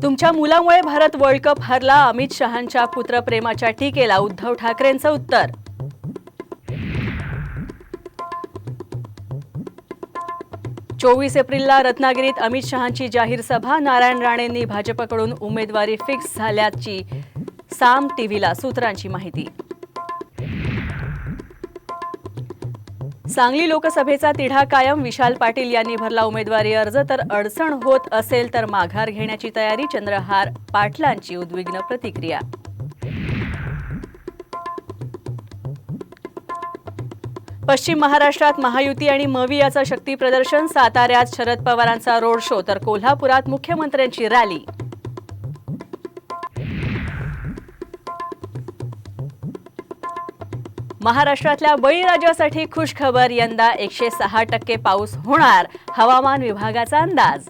तुमच्या मुलामुळे Bharat world cup हरला. अमित शहांच्या पुत्रप्रेमाच्या टीकेला उद्धव ठाकरेंचं उत्तर. 24 एप्रिलला रत्नागिरीत अमित शहांची जाहीर सभा. नारायण राणेंनी भाजपकडून उमेदवारी फिक्स झाल्याची साम टीव्हीला सूत्रांची माहिती. सांगली लोकसभेचा तिढा कायम. विशाल पाटील यांनी भरला उमेदवारी अर्ज. तर अडचण होत असेल तर माघार घेण्याची तयारी. चंद्रहार पाटलांची उद्विग्न प्रतिक्रिया. पश्चिम महाराष्ट्रात महायुती आणि मवियाचं शक्ती प्रदर्शन. साताऱ्यात शरद पवारांचा रोड शो तर कोल्हापुरात मुख्यमंत्र्यांची रॅली. महाराष्ट्रातल्या बळीराजासाठी खुश खबर. यंदा 106% पाऊस होणार. हवामान विभागाचा अंदाज.